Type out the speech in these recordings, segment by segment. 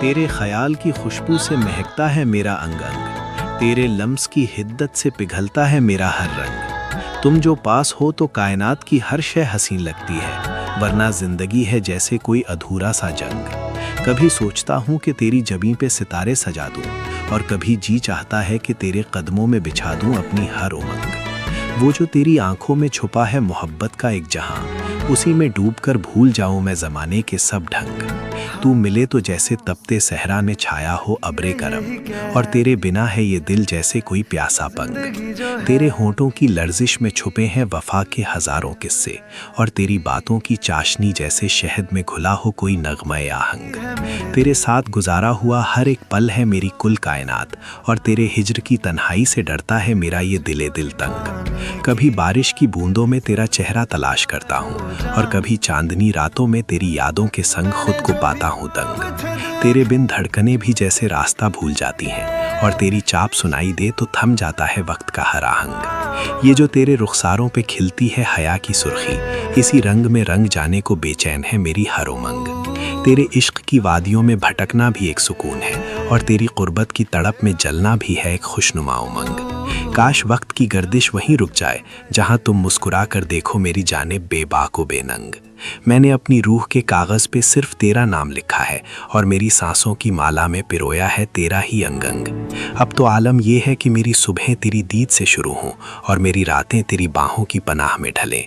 तेरे ख्याल की खुशबू से महकता है मेरा अंग अंग, तेरे लम्स की हिद्दत से पिघलता है मेरा हर रंग। तुम जो पास हो तो कायनात की हर शय हसीन लगती है, वरना जिंदगी है जैसे कोई अधूरा सा जंग। कभी सोचता हूँ कि तेरी जबीं पे सितारे सजा दूँ, और कभी जी चाहता है कि तेरे कदमों में बिछा दूँ अपनी हर उमंग। वो जो तेरी आंखों में छुपा है मोहब्बत का एक जहां, उसी में डूबकर भूल जाऊं मैं ज़माने के सब ढंग। तू मिले तो जैसे तपते सहरा में छाया हो अब्रे करम, और तेरे बिना है ये दिल जैसे कोई प्यासा पंग। तेरे होंठों की लर्जिश में छुपे हैं वफा के हजारों किस्से, और तेरी बातों की चाशनी जैसे शहद में घुला हो कोई नगमे आहंग। तेरे साथ गुजारा हुआ हर एक पल है मेरी कुल कायनात, और तेरे हिज्र की तन्हाई से डरता है मेरा ये दिले दिल तंग। कभी बारिश की बूंदों में तेरा चेहरा तलाश करता हूँ, और कभी चांदनी रातों में तेरी यादों के संग खुद को पाता हूँ दंग। तेरे बिन धड़कने भी जैसे रास्ता भूल जाती हैं, और तेरी चाप सुनाई दे तो थम जाता है वक्त का हर आहंग। ये जो तेरे रुखसारों पे खिलती है हया की सुर्खी, इसी रंग में रंग जाने को बेचैन है मेरी हर उमंग। तेरे इश्क की वादियों में भटकना भी एक सुकून है, और तेरी कुर्बत की तड़प में जलना भी है एक खुशनुमा उमंग। काश वक्त की गर्दिश वहीं रुक जाए जहां तुम मुस्कुरा कर देखो मेरी जानिब बेबाक व बेनंग। मैंने अपनी रूह के कागज़ पे सिर्फ तेरा नाम लिखा है, और मेरी सांसों की माला में पिरोया है तेरा ही अंग अंग। अब तो आलम ये है कि मेरी सुबहें तेरी दीद से शुरू हों, और मेरी रातें तेरी बाहों की पनाह में ढलें।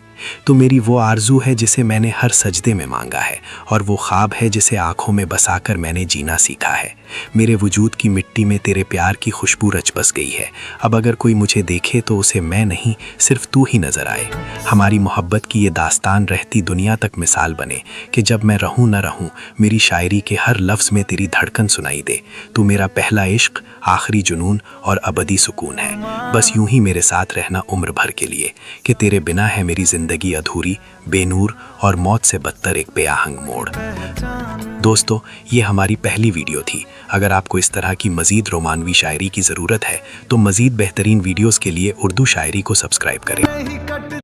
तो मेरी वो आरजू है जिसे मैंने हर सजदे में मांगा है, और वो ख्वाब है जिसे आंखों में बसाकर मैंने जीना सीखा है। मेरे वजूद की मिट्टी में तेरे प्यार की खुशबू रच बस गई है। अब अगर कोई मुझे देखे तो उसे मैं नहीं, सिर्फ तू ही नजर आए। हमारी मोहब्बत की ये दास्तान रहती दुनिया तक मिसाल बने कि जब मैं रहूं न रहूं, मेरी शायरी के हर लफ्ज़ में तेरी धड़कन सुनाई दे। तू मेरा पहला इश्क, आखिरी जुनून और अबदी सुकून है। बस यूं ही मेरे साथ रहना उम्र भर के लिए, कि तेरे बिना है मेरी जिंदगी अधूरी, बेनूर और मौत से बदतर एक बेआहंग मोड़। दोस्तों, ये हमारी पहली वीडियो थी। अगर आपको इस तरह की मज़ीद रोमानवी शायरी की ज़रूरत है तो मज़ीद बेहतरीन वीडियोस के लिए उर्दू शायरी को सब्सक्राइब करें।